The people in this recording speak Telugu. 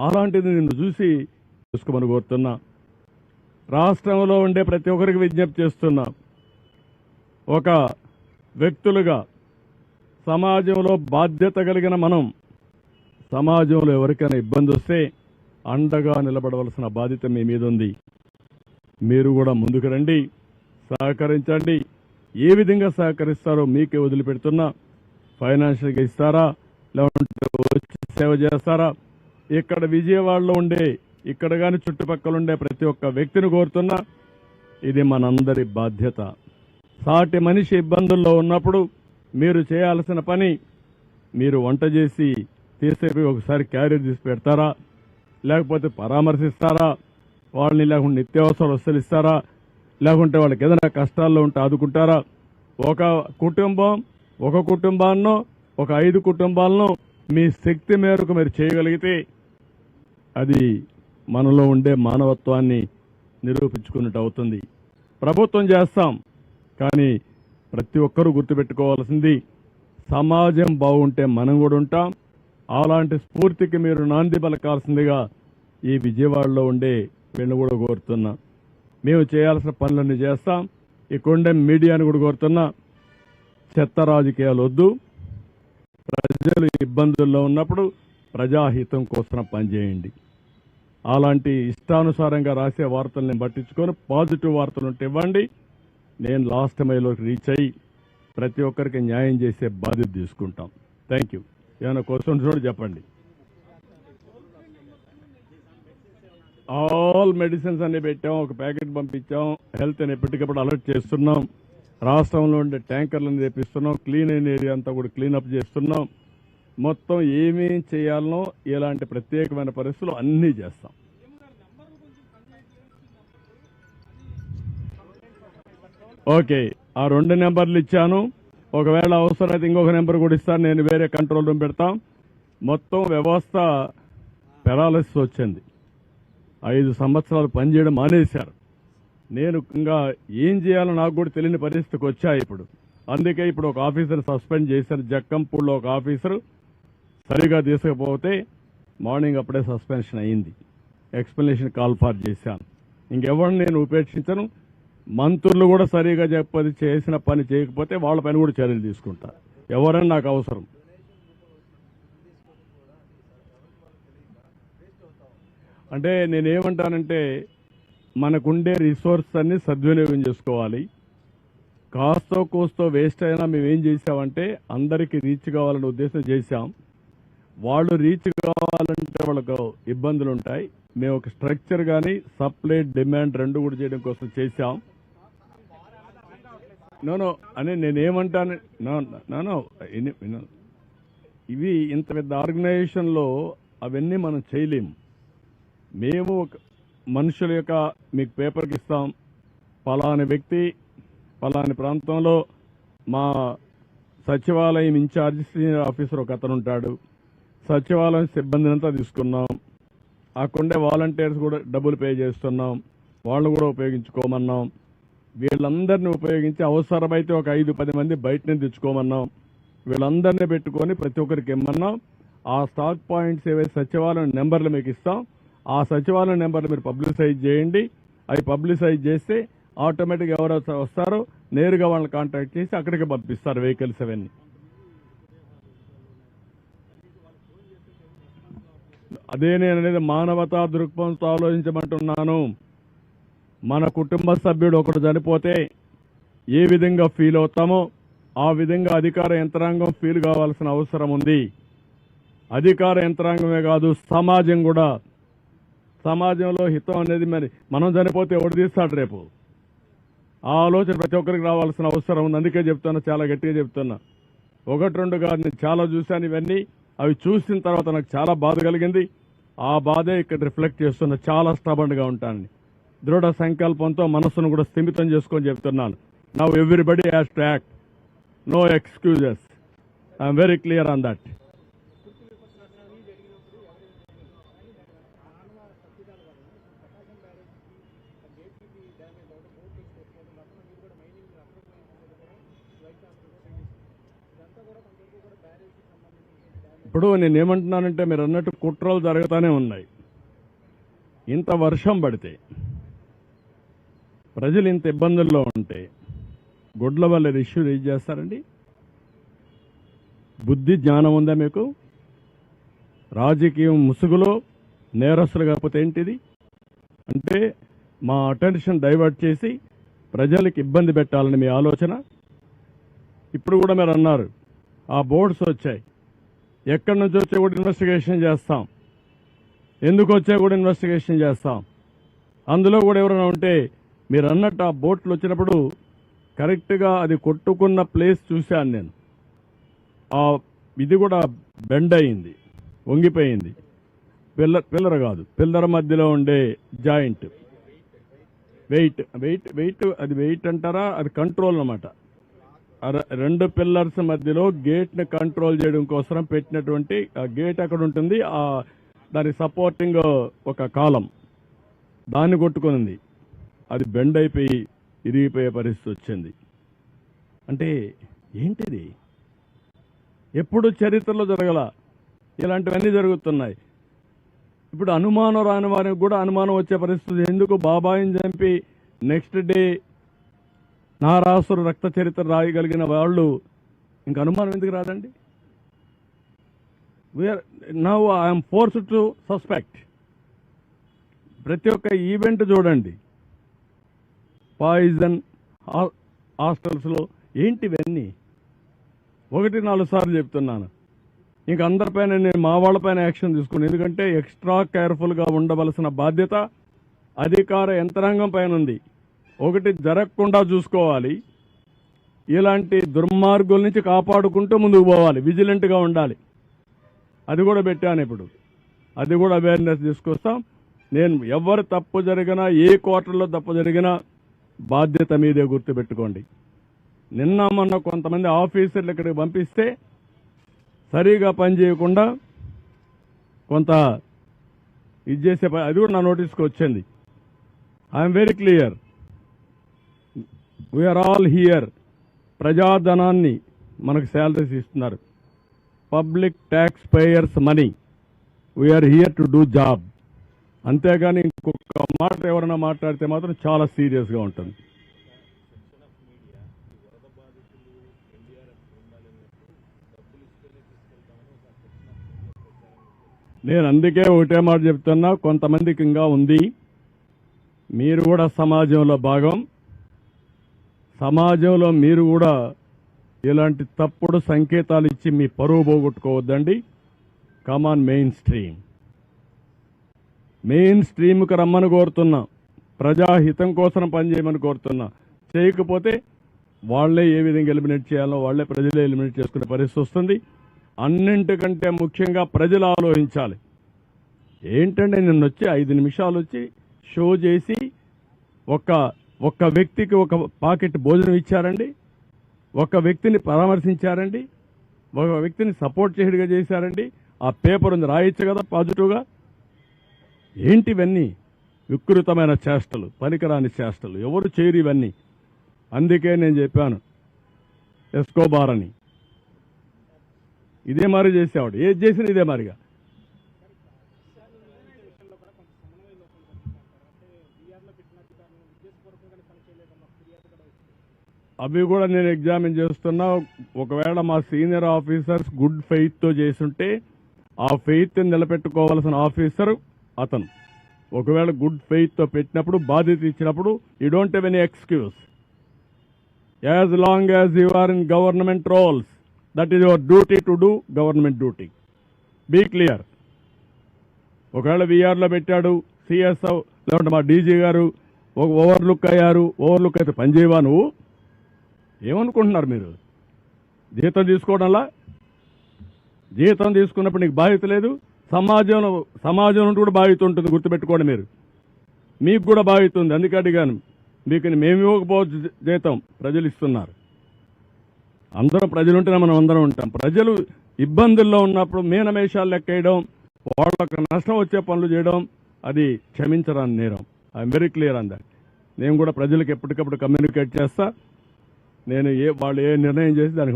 అలాంటిది నిన్ను చూసి చూసుకోమని కోరుతున్నా. రాష్ట్రంలో ఉండే ప్రతి ఒక్కరికి విజ్ఞప్తి చేస్తున్నా, ఒక వ్యక్తులుగా సమాజంలో బాధ్యత కలిగిన మనం సమాజంలో ఎవరికైనా ఇబ్బంది వస్తే అండగా నిలబడవలసిన బాధ్యత మీ మీద ఉంది. మీరు కూడా ముందుకు రండి, సహకరించండి. ఏ విధంగా సహకరిస్తారో మీకే వదిలిపెడుతున్నా. ఫైనాన్షియల్గా ఇస్తారా, లేకుంటే వచ్చి సేవ చేస్తారా? ఇక్కడ విజయవాడలో ఉండే, ఇక్కడ కానీ చుట్టుపక్కల ఉండే ప్రతి ఒక్క వ్యక్తిని కోరుతున్నా, ఇది మనందరి బాధ్యత. సాటి మనిషి ఇబ్బందుల్లో ఉన్నప్పుడు మీరు చేయాల్సిన పని, మీరు వంట చేసి తీసేపి ఒకసారి క్యారియర్ తీసి పెడతారా, లేకపోతే పరామర్శిస్తారా, వాళ్ళని లేకుంటే నిత్యావసర వస్తువులు ఇస్తారా, లేకుంటే వాళ్ళకి ఏదైనా కష్టాల్లో ఉంటే ఆదుకుంటారా? ఒక కుటుంబాన్నో ఒక 5 కుటుంబాలను మీ శక్తి మేరకు మీరు చేయగలిగితే అది మనలో ఉండే మానవత్వాన్ని నిరూపించుకున్నట్టు అవుతుంది. ప్రభుత్వం చేస్తాం, కానీ ప్రతి ఒక్కరూ గుర్తుపెట్టుకోవాల్సింది, సమాజం బాగుంటే మనం కూడా ఉంటాం. అలాంటి స్ఫూర్తికి మీరు నాంది పలకాల్సిందిగా ఈ విజయవాడలో ఉండే వీళ్ళని కూడా కోరుతున్నా. మేము చేయాల్సిన పనులన్నీ చేస్తాం. ఇక్కడుండే మీడియాని కూడా కోరుతున్నా, చెత్త రాజకీయాలు వద్దు. ప్రజలు ఇబ్బందుల్లో ఉన్నప్పుడు ప్రజాహితం కోసం పనిచేయండి. అలాంటి ఇష్టానుసారంగా రాసే వార్తల్ని పట్టించుకొని పాజిటివ్ వార్తలు ఉంటే ఇవ్వండి. నేను లాస్ట్ మైల్లోకి రీచ్ అయ్యి ప్రతి ఒక్కరికి న్యాయం చేసే బాధ్యత తీసుకుంటాం. Thank you. ఏమైనా క్వశ్చన్స్ కూడా చెప్పండి. ఆల్ మెడిసిన్స్ అన్ని పెట్టాం, ఒక ప్యాకెట్ పంపించాం. హెల్త్ అని ఎప్పటికప్పుడు అలర్ట్ చేస్తున్నాం. రాష్ట్రంలో ఉండే ట్యాంకర్లను తెప్పిస్తున్నాం. క్లీన్ అయిన ఏరియా అంతా కూడా క్లీనప్ చేస్తున్నాం. మొత్తం ఏమేం చేయాలనో ఇలాంటి ప్రత్యేకమైన పరిస్థితులు అన్నీ చేస్తాం. ఓకే, ఆ 2 నెంబర్లు ఇచ్చాను. ఒకవేళ అవసరమైతే ఇంకొక నెంబర్ కూడా ఇస్తాను. నేను వేరే కంట్రోల్ రూమ్ పెడతాం. మొత్తం వ్యవస్థ పెరాలసిస్ వచ్చింది. 5 సంవత్సరాలు పనిచేయడం మానేశారు. నేను ఇంకా ఏం చేయాలో నాకు కూడా తెలియని పరిస్థితికి వచ్చా ఇప్పుడు. అందుకే ఇప్పుడు ఒక ఆఫీసర్ సస్పెండ్ చేశారు. జక్కంపూడిలో ఒక ఆఫీసరు సరిగా తీసుకపోతే మార్నింగ్ అప్పుడే సస్పెన్షన్ అయింది. ఎక్స్ప్లెనేషన్ కాల్ ఫార్ చేశాను. ఇంకెవరిని నేను ఉపేక్షించను. మంత్రులు కూడా సరిగా చెప్పది చేసిన పని చేయకపోతే వాళ్ళ పైన కూడా చర్యలు తీసుకుంటా. ఎవరైనా నాకు అవసరం. అంటే నేనేమంటానంటే, మనకుండే రిసోర్స్ అన్ని సద్వినియోగం చేసుకోవాలి. కాస్తో కోస్తో వేస్ట్ అయినా మేమేం చేసామంటే అందరికీ రీచ్ కావాలనే ఉద్దేశం చేశాం. వాళ్ళు రీచ్ కావాలంటే వాళ్ళకు ఇబ్బందులు ఉంటాయి. మేము ఒక స్ట్రక్చర్ కానీ సప్లై డిమాండ్ 2 కూడా చేయడం కోసం చేశాం. నో అని నేనేమంటాను, నో ఇవి ఇంత పెద్ద ఆర్గనైజేషన్లో అవన్నీ మనం చేయలేము. మేము ఒక మనుషుల యొక్క మీకు పేపర్కి ఇస్తాం, పలాని వ్యక్తి పలాని ప్రాంతంలో మా సచివాలయం ఇన్ఛార్జ్ సీనియర్ ఆఫీసర్ ఒక అతను ఉంటాడు. సచివాలయం సిబ్బందిని అంతా తీసుకున్నాం. అక్కడుండే వాలంటీర్స్ కూడా డబ్బులు పే చేస్తున్నాం. వాళ్ళు కూడా ఉపయోగించుకోమన్నాం. వీళ్ళందరినీ ఉపయోగించి అవసరమైతే ఒక 5-10 మంది బయటనే తెచ్చుకోమన్నాం. వీళ్ళందరినీ పెట్టుకొని ప్రతి ఒక్కరికి ఇమ్మన్నాం. ఆ స్టాక్ పాయింట్స్ ఏవైతే సచివాలయం నెంబర్లు మీకు ఇస్తాం, ఆ సచివాలయం నెంబర్లు మీరు పబ్లిసైజ్ చేయండి. అవి పబ్లిసైజ్ చేస్తే ఆటోమేటిక్గా ఎవరైతే వస్తారో నేరుగా వాళ్ళని కాంటాక్ట్ చేసి అక్కడికి పంపిస్తారు వెహికల్స్ అవన్నీ. అదే నేను అనేది మానవతా దృక్పథంతో ఆలోచించమంటున్నాను. మన కుటుంబ సభ్యుడు ఒకడు చనిపోతే ఏ విధంగా ఫీల్ అవుతామో ఆ విధంగా అధికార యంత్రాంగం ఫీల్ కావాల్సిన అవసరం ఉంది. అధికార యంత్రాంగమే కాదు, సమాజం కూడా. సమాజంలో హితం అనేది మరి మనం చనిపోతే ఎవడు తీస్తాడు రేపు? ఆ ఆలోచన ప్రతి ఒక్కరికి రావాల్సిన అవసరం ఉంది. అందుకే చెప్తున్నా, చాలా గట్టిగా చెప్తున్నా. 1-2 కాదు, నేను చాలా చూశాను ఇవన్నీ. అవి చూసిన తర్వాత నాకు చాలా బాధ కలిగింది. ఆ బాధే ఇక్కడ రిఫ్లెక్ట్ చేస్తున్నా. చాలా స్టబర్న్గా ఉంటాను. దృఢ సంకల్పంతో మనస్సును కూడా స్థిమితం చేసుకొని చెప్తున్నాను. Now everybody has to act. No excuses. I'm very clear on that. ఇప్పుడు నేనేమంటున్నానంటే మీరు అన్నట్టు కుట్రలు జరుగుతూనే ఉన్నాయి. ఇంత వర్షం పడితే ప్రజలు ఇంత ఇబ్బందుల్లో ఉంటే గుడ్ల వల్ల ఇష్యూ రేజ్ చేస్తారండి? బుద్ధి జ్ఞానం ఉందా మీకు? రాజకీయం ముసుగులో నేరస్తులు కాకపోతే ఏంటిది? అంటే మా అటెన్షన్ డైవర్ట్ చేసి ప్రజలకు ఇబ్బంది పెట్టాలని మీ ఆలోచన. ఇప్పుడు కూడా మీరు అన్నారు ఆ బోర్డ్స్ వచ్చాయి, ఎక్కడి నుంచి వచ్చే కూడా ఇన్వెస్టిగేషన్ చేస్తాం, ఎందుకు వచ్చా కూడా ఇన్వెస్టిగేషన్ చేస్తాం. అందులో కూడా ఎవరైనా ఉంటే మీరు అన్నట్టు ఆ బోట్లు వచ్చినప్పుడు కరెక్ట్గా అది కొట్టుకున్న ప్లేస్ చూశాను నేను. ఇది కూడా బెండ్ అయింది, వంగిపోయింది. పిల్లర్ కాదు, పిల్లర్ మధ్యలో ఉండే జాయింట్ వెయిట్ వెయిట్ వెయిట్ అది వెయిట్ అంటారా, అది కంట్రోల్ అన్నమాట. రెండు పిల్లర్స్ మధ్యలో గేట్ని కంట్రోల్ చేయడం కోసం పెట్టినటువంటి ఆ గేట్ అక్కడ ఉంటుంది, దాని సపోర్టింగ్ ఒక కాలం దాన్ని కొట్టుకునింది. అది బెండ్ అయిపోయి ఇరిగిపోయే పరిస్థితి వచ్చింది. అంటే ఏంటిది? ఎప్పుడు చరిత్రలో జరగల, ఇలాంటివన్నీ జరుగుతున్నాయి. ఇప్పుడు అనుమానం రాని వారికి కూడా అనుమానం వచ్చే పరిస్థితి. ఎందుకు బాబాయిని చంపి నెక్స్ట్ డే నారాసురు రక్త చరిత్ర రాయగలిగిన వాళ్ళు ఇంకా అనుమానం ఎందుకు రాదండి? Now I'm forced to suspect. ప్రతి ఒక్క ఈవెంట్ చూడండి, పాయిజన్ హాస్టల్స్లో ఏంటివన్నీ 1-4 సార్లు చెప్తున్నాను. ఇంక అందరిపైన నేను మా వాళ్ళపైన యాక్షన్ తీసుకుని, ఎందుకంటే ఎక్స్ట్రా కేర్ఫుల్గా ఉండవలసిన బాధ్యత అధికార యంత్రాంగం పైన ఉంది. ఒకటి జరగకుండా చూసుకోవాలి, ఇలాంటి దుర్మార్గుల నుంచి కాపాడుకుంటూ ముందుకు పోవాలి, విజిలెంట్గా ఉండాలి. అది కూడా పెట్టాను ఇప్పుడు, అది కూడా అవేర్నెస్ తీసుకొస్తాం. నేను ఎవరు తప్పు జరిగినా, ఏ క్వార్టర్లో తప్పు జరిగినా బాధ్యత మీదే గుర్తుపెట్టుకోండి. నిన్న మొన్న కొంతమంది ఆఫీసర్లు ఇక్కడికి పంపిస్తే సరిగా పనిచేయకుండా కొంత ఇది చేసే అది కూడా నా నోటీస్కి వచ్చింది. I'm very clear, we are all here. ప్రజాధనాన్ని మనకు శాలరీస్ ఇస్తున్నారు, public tax payers money, we are here to do job. అంతేగాని ఇంకొక మాట ఎవరైనా మాట్లాడితే మాత్రం చాలా సీరియస్గా ఉంటుంది. నేను అందుకే ఒకటే మాట చెప్తున్నా, కొంతమందికి ఇంకా ఉంది. మీరు కూడా సమాజంలో భాగం, సమాజంలో మీరు కూడా ఇలాంటి తప్పుడు సంకేతాలు ఇచ్చి మీ పరువు పోగొట్టుకోవద్దండి. కమాన్ మెయిన్ స్ట్రీమ్కి రమ్మని కోరుతున్నా, ప్రజాహితం కోసం పనిచేయమని కోరుతున్నా. చేయకపోతే వాళ్లే ఏ విధంగా ఎలిమినేట్ చేయాలో వాళ్లే ప్రజలే ఎలిమినేట్ చేసుకునే పరిస్థితి వస్తుంది. అన్నింటికంటే ముఖ్యంగా ప్రజలు ఆలోచించాలి. ఏంటంటే నిన్న వచ్చి 5 నిమిషాలు వచ్చి షో చేసి ఒక్క వ్యక్తికి ఒక పాకెట్ భోజనం ఇచ్చారండి, ఒక వ్యక్తిని పరామర్శించారండి, ఒక వ్యక్తిని సపోర్ట్ చేయడిగా చేశారండి. ఆ పేపర్ ఉంది, రాయొచ్చు కదా పాజిటివ్గా. ఏంటివన్నీ వికృతమైన చేష్టలు, పనికిరాని చేష్టలు, ఎవరు చేయరు ఇవన్నీ. అందుకే నేను చెప్పాను ఎస్కోబార్ అని, ఇదే మరి చేసేవాడు, ఏది చేసినా ఇదే మరిగా. అవి కూడా నేను ఎగ్జామిన్ చేస్తున్నా. ఒకవేళ మా సీనియర్ ఆఫీసర్స్ గుడ్ ఫెయిత్తో చేసుంటే ఆ ఫెయిత్ నిలబెట్టుకోవాల్సిన ఆఫీసర్ అతను. ఒకవేళ గుడ్ ఫెయిత్తో పెట్టినప్పుడు, బాధ్యత ఇచ్చినప్పుడు, you don't have any excuse. As long as you are in government roles, that is your duty to do government duty. Be clear. ఒకవేళ వీఆర్లో పెట్టాడు, సిఎస్ఓ లేకుంటే మా డీజీ గారు ఓవర్లుక్ అయ్యారు, ఓవర్లుక్ అయితే పనిచేయవా నువ్వు? ఏమనుకుంటున్నారు మీరు? జీతం తీసుకోవడంలా? జీతం తీసుకున్నప్పుడు నీకు బాధ్యత లేదు. సమాజం నుండి కూడా బాధ్యత ఉంటుంది, గుర్తుపెట్టుకోండి. మీకు కూడా బాధ్యత ఉంది. అందుకే అడిగాను. మీకు మేము ఇవ్వకపోవచ్చు జీతం, ప్రజలు ఇస్తున్నారు. అందరం ప్రజలుంటేనే మనం అందరం ఉంటాం. ప్రజలు ఇబ్బందుల్లో ఉన్నప్పుడు మీనమేషాలు లెక్కేయడం, వాళ్ళకు నష్టం వచ్చే పనులు చేయడం, అది క్షమించరాని నేరం. I'm very clear on that. నేను కూడా ప్రజలకు ఎప్పటికప్పుడు కమ్యూనికేట్ చేస్తా. నేను వాళ్ళు ఏ నిర్ణయం చేసి దానికి